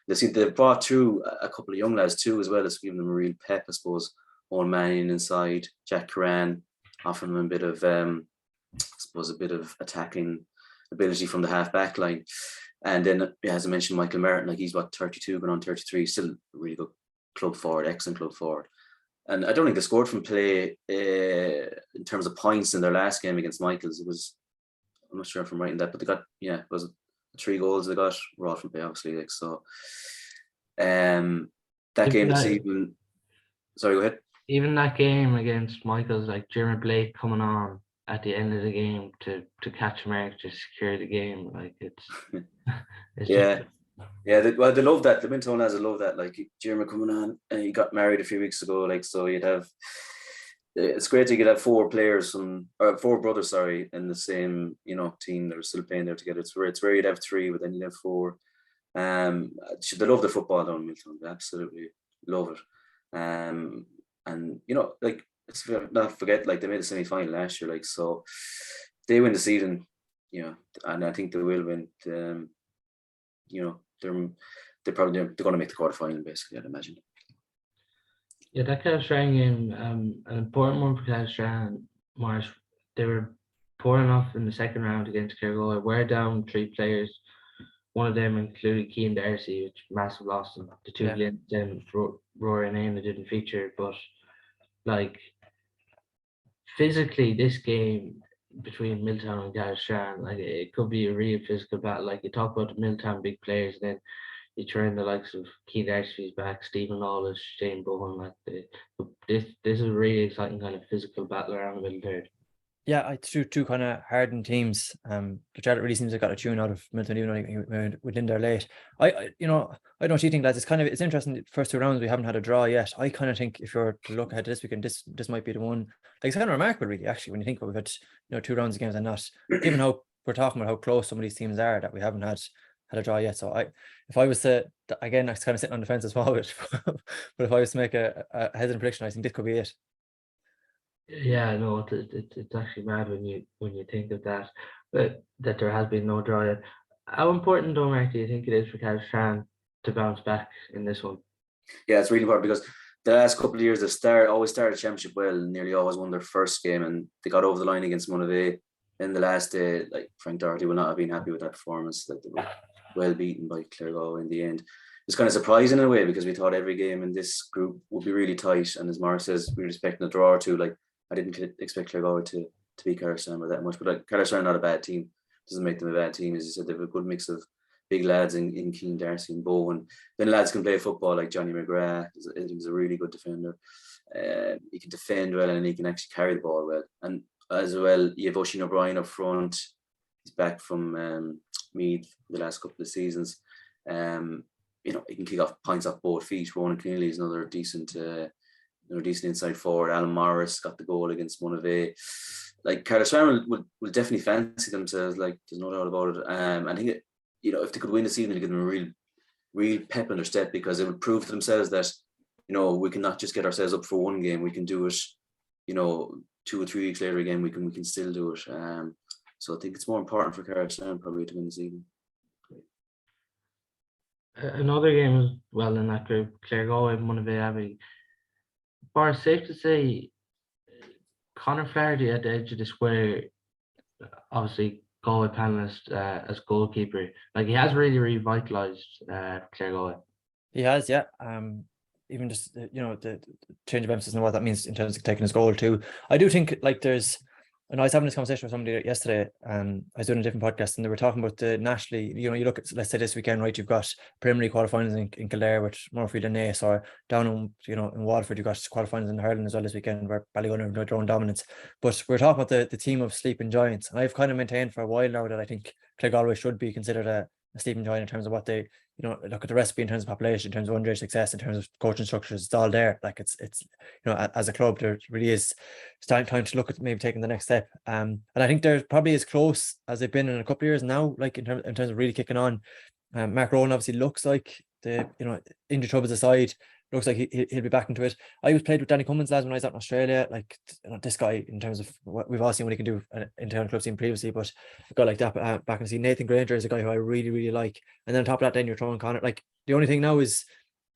They've brought through a couple of young lads too, as well as giving them a real pep, I suppose. Owen Mannion inside, Jack Curran, offering them a bit of, a bit of attacking ability from the half back line. And then, as I mentioned, Michael Martin, like he's 32, going on 33, still a really good club forward, excellent club forward. And I don't think they scored from play in terms of points in their last game against Michaels. I'm not sure if I'm right in that, but they got, it was 3 goals they got, were all from play, obviously. Like, so, that game this evening, sorry, go ahead. Even that game against Michaels, like Jeremy Blake coming on at the end of the game to catch Mark to secure the game, like it's yeah. They love that. The Milltown lads love that. Like Jeremy coming on, and he got married a few weeks ago. Like, so you'd have. It's great to have 4 brothers, in the same team that are still playing there together. It's rare you'd have 3, but then you'd have 4. They love the football down in Milltown. They absolutely love it. And like let's not forget, like they made the semi-final last year. Like, so they win the season, and I think they will win. They're going to make the quarterfinal, basically, I'd imagine. Yeah, that Carrick-Strachan game, an important one for Carrick-Strachan, Maurice. They were poor enough in the second round against Galway. We're down 3 players. One of them included Cian Darcy, which massive loss. And the 2 against them, Rory and Aina, didn't feature. But like physically, this game between Milltown and Carrick-Strachan, like it could be a real physical battle. Like you talk about the Milltown big players, then you turn the likes of Cian Darcy's back, Stephen Lawless, Shane Bowen. Like this is a really exciting kind of physical battle around the middle third. Yeah, it's two kind of hardened teams. The Charlotte really seems to have got a tune out of Milltown, even though within their late. I don't think, lads. It's interesting. The first 2 rounds we haven't had a draw yet. I kind of think if you're to look ahead to this weekend, this might be the one. Like, it's kind of remarkable, really, actually, when you think we've had 2 rounds of games and not, given how we're talking about how close some of these teams are, that we haven't had a draw yet. So if I was to, again, I was kind of sitting on the fence as well, but if I was to make a hesitant prediction, I think this could be it. Yeah, no, it's actually mad when you think of that, but that there has been no draw yet. How important, though, Mark, do you think it is for Carrick-Strachan to bounce back in this one? Yeah, it's really important, because the last couple of years they always started championship well, and nearly always won their first game, and they got over the line against Monaghan in the last day. Like, Frank Doherty will not have been happy with that performance. That they were well beaten by Clare in the end. It's kind of surprising in a way, because we thought every game in this group would be really tight, and as Maurice says, we were expecting a draw or 2. Like, I didn't expect Clare to beat Carrick-Strachan that much, but like Carrick-Strachan not a bad team. Doesn't make them a bad team. As you said, they have a good mix of big lads in Cian Darcy and Bowen. Then lads can play football, like Johnny McGrath. He's a really good defender. He can defend well, and he can actually carry the ball well. And as well, you have Oisin O'Brien up front. He's back from Meath the last couple of seasons. He can kick off points off both feet. Ronan Keneally is another decent inside forward. Alan Morris got the goal against Monaghan. Like, Carrick-Strachan will definitely fancy themselves. Like, there's no doubt about it. I think if they could win this evening, it'd give them a real pep in their step, because it would prove to themselves that we can not just get ourselves up for one game. We can do it, 2 or 3 weeks later again, we can still do it. So I think it's more important for Carlstown probably to win this evening. Another game as well in that group, Claregalway and Monavea Abbey. Bar, safe to say, Conor Flaherty at the edge of the square, obviously Galway panelist as goalkeeper. Like, he has really revitalised Claregalway. He has, yeah. Even just the change of emphasis and what that means in terms of taking his goal too. I do think like I was having this conversation with somebody yesterday. I was doing a different podcast and they were talking about the nationally. You look at, let's say this weekend, right? You've got Premier League quarterfinals in Kildare with Murphy and Naas, or down in Waterford you've got quarterfinals in Ireland as well this weekend where Ballygunner have their own dominance. But we're talking about the team of sleeping giants, and I've kind of maintained for a while now that I think Claregalway should be considered a sleeping giant in terms of what they, look at the recipe in terms of population, in terms of underage success, in terms of coaching structures. It's all there. Like it's as a club, there really is time to look at maybe taking the next step. And I think they're probably as close as they've been in a couple of years now. Like in terms of really kicking on. Mark Rowan obviously looks like injury troubles aside, looks like he'll be back into it. I was played with Danny Cummins lads when I was out in Australia. Like this guy, in terms of what we've all seen what he can do in town club scene previously, but a guy like that back and see Nathan Granger is a guy who I really, really like. And then on top of that, then you're throwing Conor. Like the only thing now is,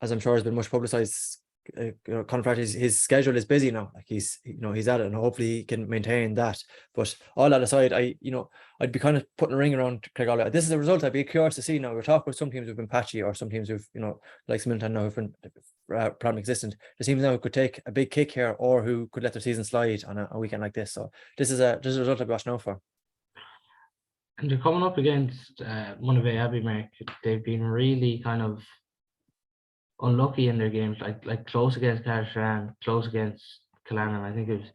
as I'm sure has been much publicised, Conor Flaherty's his schedule is busy now. Like he's at it, and hopefully he can maintain that. But all that aside, I'd be kind of putting a ring around Claregalway. This is a result I'd be curious to see. Now we're talking about some teams who've been patchy, or some teams who've like Smilton now who've been problem existent. The teams now who could take a big kick here, or who could let their season slide on a weekend like this. So this is a result I'd be watching out for. And they're coming up against Monavea Abbey, Mark. They've been really kind of unlucky in their games, like close against Carlsharn, close against Killannon. I think it was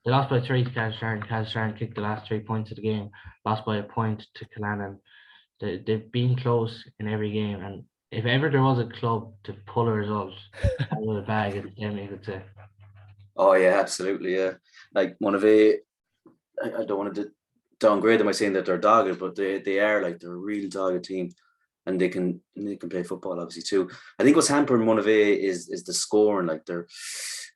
they lost by 3 to Carlsharn. Carlsharn kicked the last 3 points of the game, lost by a point to Killannon. They've been close in every game, and if ever there was a club to pull a result out of the bag, it's them, you could say. Oh yeah, absolutely, yeah. Like Monavea, I don't want to downgrade them by saying that they're dogged, but they are, like, they're a real dogged team. And they can play football obviously too. I think what's hampering Monavea is the scoring. Like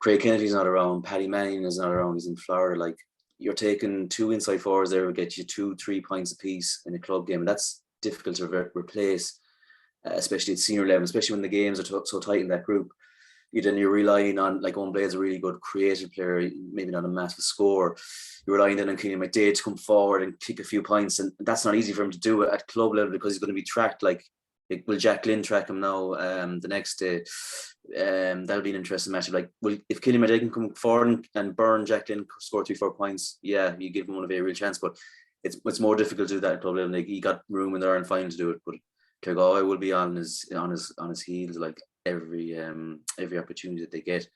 Craig Kennedy's not around, Paddy Manning is not around, he's in Florida. Like, you're taking 2 inside forwards there will get you 2-3 points apiece in a club game, and that's difficult to replace, especially at senior level, especially when the games are so tight in that group. You're relying on, like, Owen Blade's a really good creative player, maybe not a massive scorer. You're relying then on Keane McDade to come forward and kick a few points, and that's not easy for him to do it at club level because he's going to be tracked. Like will Jack Lynn track him now the next day? That'll be an interesting matchup. Like, if Keane McDade can come forward and burn Jack Lynn, score 3-4 points, yeah, you give him a real chance. But it's more difficult to do that at club level. Like, he got room in there and fine to do it, but Claregalway will be on his heels, like, every opportunity that they get.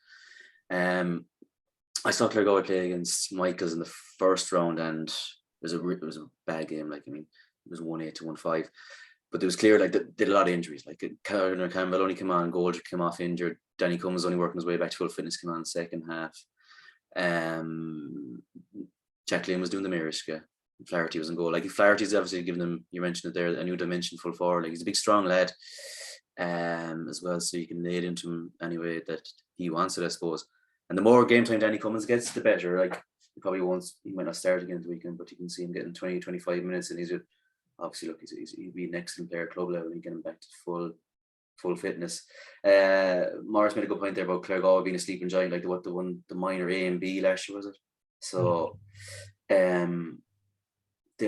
I saw Claregalway play against Moycullen in the first round, and it was a bad game. Like, I mean, it was 1-8 to 1-5, but it was clear, like, they did a lot of injuries. Like, Conor Campbell only came on, Goldrick came off injured, Danny Cummins only working his way back to full fitness, came on in the second half. Jack Lynn was doing the Maurice. Flaherty was in goal. Like, Flaherty's obviously given them, you mentioned it there, a new dimension, full forward. Like, he's a big strong lad as well, so you can lay it into him any way that he wants it, I suppose. And the more game time Danny Cummins gets, the better. Like, he might not start again the weekend, but you can see him getting 20-25 minutes, and he's obviously, look, he'll be an excellent player at club level and get him back to full fitness. Maurice made a good point there about Claregalway being a sleeping giant, like the minor A and B last year, was it? So they'll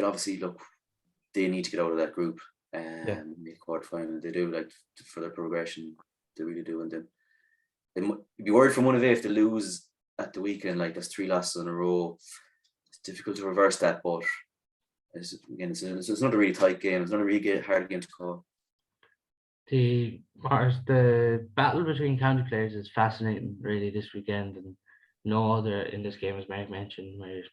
obviously they need to get out of that group and make quarterfinal. They do, like, for their progression, they really do. And then you'd be worried from Monavea if they lose at the weekend. Like, there's 3 losses in a row. It's difficult to reverse that, but it's not a really tight game. It's not a really hard game to call. The battle between county players is fascinating, really, this weekend, and no other in this game, as Mark mentioned, where,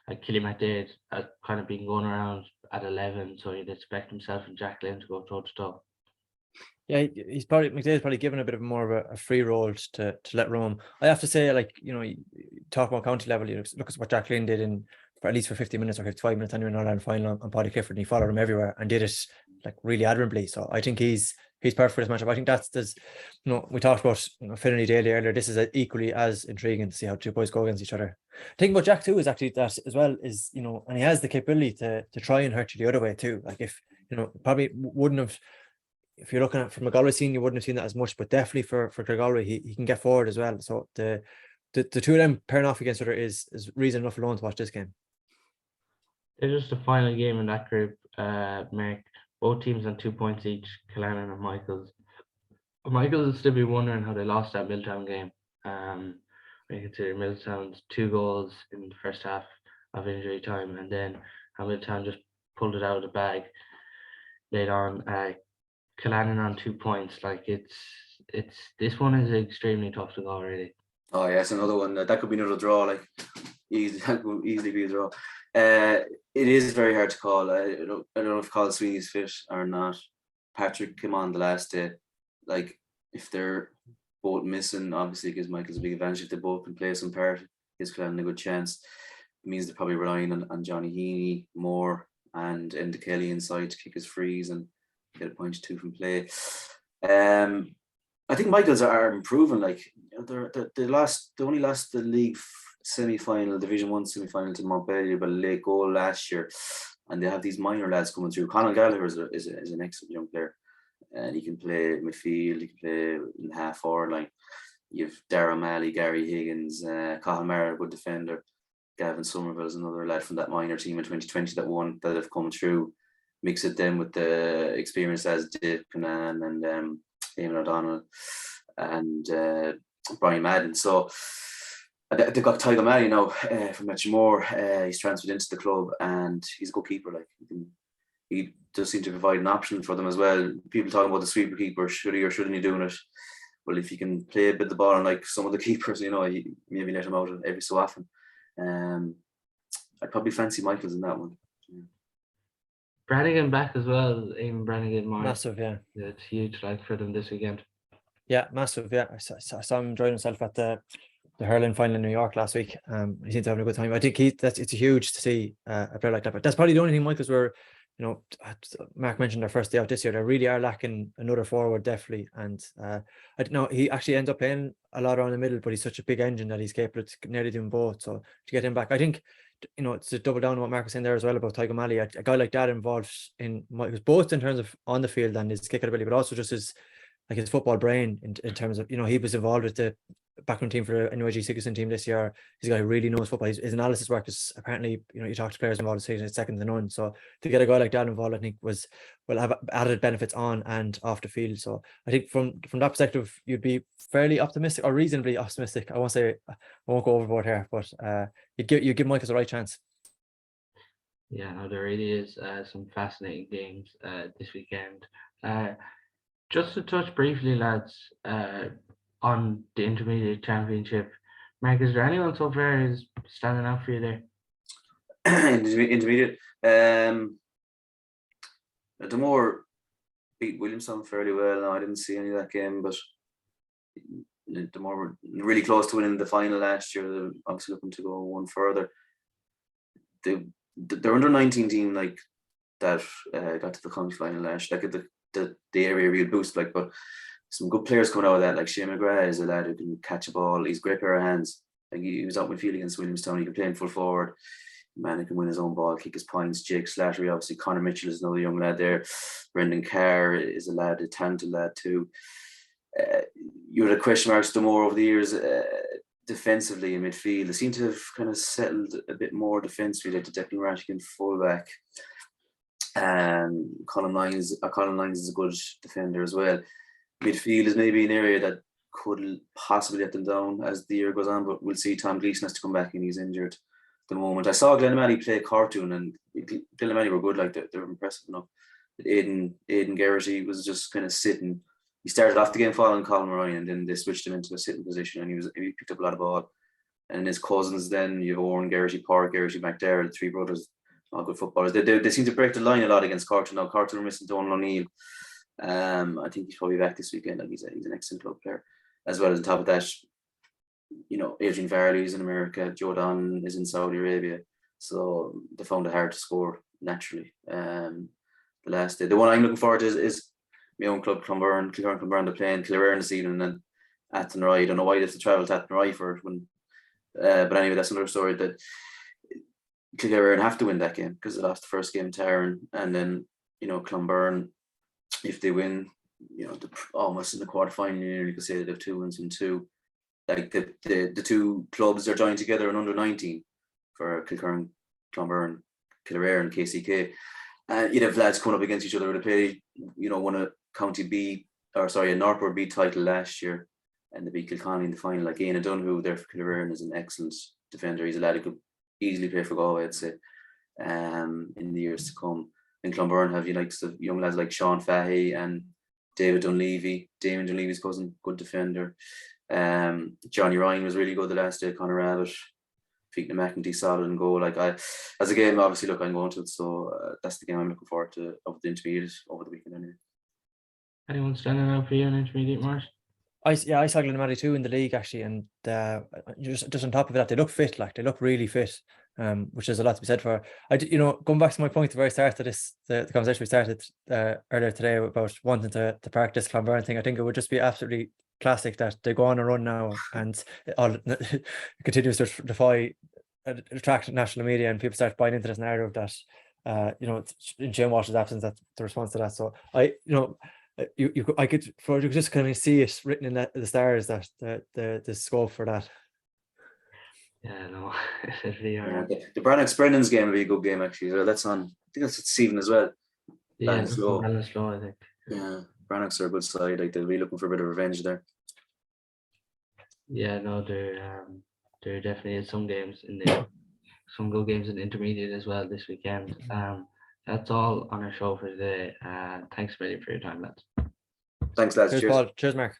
like, Killy McDade has kind of been going around at 11, so you'd expect himself and Jack Lynn to go toe to toe. Yeah, McDade's probably given a bit of more of a free role to let roam. I have to say, like, you talk about county level, you look at what Jack Lynn did for at least 50 minutes or 55 minutes anyway in Ireland final on Paddy Clifford, and he followed him everywhere and did it, like, really admirably. So I think he's he's perfect for this matchup. I think there's we talked about Finlay Daly earlier. This is equally as intriguing to see how two boys go against each other. The thing about Jack too is actually that as well is and he has the capability to try and hurt you the other way too. Like if probably wouldn't have. If you're looking at from a Galway scene, you wouldn't have seen that as much, but definitely for Galway, he can get forward as well. So the two of them pairing off against each other is reason enough alone to watch this game. It's just the final game in that group, Mark. Both teams on 2 points each, Killannon and Michaels. Michaels will still be wondering how they lost that Milltown game. When you consider Milltown's 2 goals in the first half of injury time, and then how Milltown just pulled it out of the bag later on. Killannon on 2 points, like it's this one is extremely tough to go really. Oh yeah, it's another one that could be another draw. Like that could easily be a draw. It is very hard to call. I don't know if Colin Sweeney's fit or not. Patrick came on the last day. Like if they're both missing, obviously it gives Michaels a big advantage. If they both can play some part, gives Killannon a good chance. It means they're probably relying on Johnny Heaney more and Enda Kelly inside to kick his frees and get a point or two from play. I think Michaels are improving. Like they only lost the league semi-final, Division 1 semi-final to Montpellier by a late goal last year, and they have these minor lads coming through. Conor Gallagher is an excellent young player, and he can play midfield. He can play in half forward line. You have Darragh O'Malley, Gary Higgins, Cathal Mara, good defender. Gavin Somerville is another lad from that minor team in 2020 that have come through. Mix it then with the experience as Dip Canaan and Eamon O'Donnell and Brian Madden. So they've got Tyler O'Malley now from Metchamore. He's transferred into the club and he's a good keeper. Like he does seem to provide an option for them as well. People talking about the sweeper keeper, should he or shouldn't he doing it? Well, if you can play a bit of the ball, and like some of the keepers, you maybe let him out every so often. I'd probably fancy Michaels in that one. Brannigan back as well, even Brannigan more. Massive, yeah. It's huge, like for them this weekend. Yeah, massive. Yeah, I saw him enjoying himself at the hurling final in New York last week. He seemed to have a good time. I think it's huge to see a player like that. But that's probably the only thing Michaels were, Mark mentioned their first day out this year. They really are lacking another forward, definitely. And I don't know, he actually ends up playing a lot around the middle, but he's such a big engine that he's capable of nearly doing both. So to get him back, I think, it's to double down on what Mark was saying there as well about Tygo Malley. A guy like that involved in Michaels, both in terms of on the field and his kick ability, but also just his football brain in terms of, he was involved with the backroom team for the NUIG Sigerson team this year. He's a guy who really knows football. His analysis work is apparently, you talk to players involved, it's second to none. So to get a guy like that involved, I think will have added benefits on and off the field. So I think from that perspective, you'd be fairly optimistic or reasonably optimistic. I won't go overboard here, but you give Michaels the right chance. Yeah, no, there really is some fascinating games this weekend. Just to touch briefly, lads, on the intermediate championship. Mark, is there anyone so far who's standing out for you there? Intermediate. The Moore beat Williamstown fairly well. No, I didn't see any of that game, but the Moore were really close to winning the final last year. They're obviously looking to go one further. They're under 19 team like that got to the county final last year. Like the area real boost, like, but some good players coming out of that, like Shane McGrath is a lad who can catch a ball. He's a great pair of hands. Like he was out midfield against Williamstown. He can play in full forward. Man, he can win his own ball, kick his points. Jake Slattery, obviously. Conor Mitchell is another young lad there. Brendan Carr is a talented lad too. You had a question marks to more over the years defensively in midfield. They seem to have kind of settled a bit more defensively, like the Declan Rattigan fullback. Colin Lyons is a good defender as well. Midfield is maybe an area that could possibly let them down as the year goes on, but we'll see. Tom Gleeson has to come back and he's injured at the moment. I saw Glenmally play Cartoon and Glenmally were good, like they were impressive enough. But Aidan Geraghty was just kind of sitting. He started off the game following Colin Ryan and then they switched him into a sitting position and he picked up a lot of ball. And his cousins then, you have Owen Geraghty, Park Geraghty, McDare, the three brothers, all good footballers. They seem to break the line a lot against Cartoon. Now Cartoon are missing Donald O'Neill. I think he's probably back this weekend. Like he's an excellent club player. As well as on top of that, Adrian Varley's in America, Joe Don is in Saudi Arabia, so they found it hard to score naturally. The one I'm looking forward to is my own club, Kilburn, they're playing Killearn this evening and Athenry. I don't know why they have to travel to Athenry for it when. But anyway, that's another story. That Killearn have to win that game because they lost the first game to Aaron, and then Clonberne, if they win, they're almost in the quarterfinal. You could say they have 2 wins and 2. Like the two clubs are joined together in under 19 for Kilburn, Clonberne, Killearn, and KCK. And you'd have lads coming up against each other. They played, won a County B, or sorry, a Northboard B title last year, and they beat Kilkenny in the final. Like Ian Dunhu there for Killearn is an excellent defender. He's a lad who could easily play for Galway, I'd say, in the years to come. In Clonberne have young lads like Sean Fahey and David Dunleavy, Damon Dunleavy's cousin, good defender. Johnny Ryan was really good the last day. Conor Abbott, Fiachna McEntee solid and goal. As a game, obviously, look, I'm going to it, so that's the game I'm looking forward to of the intermediate over the weekend. Anyway. Anyone standing out for you in intermediate, Marsh? I saw Glenmarie too in the league actually, and just on top of that, they look fit. Like they look really fit, which is a lot to be said for. Going back to my point where I started the conversation we started earlier today about wanting to park this Clonberne thing. I think it would just be absolutely classic that they go on a run now and it continues to attract national media, and people start buying into this narrative that in Jim Walsh's absence, that's the response to that. So I could just kind of see it written in the stars that the scope for that. Yeah, no, the Brannocks Brennan's game will be a good game actually. So that's on. I think that's this evening as well. Yeah, slow, I think. Yeah, Brannocks are a good side. Like they'll be looking for a bit of revenge there. Yeah, no, there definitely is some good games in the intermediate as well this weekend. That's all on our show for today. Thanks, Billy, for your time, lads. Thanks, lads. Cheers, Paul. Cheers, Mark.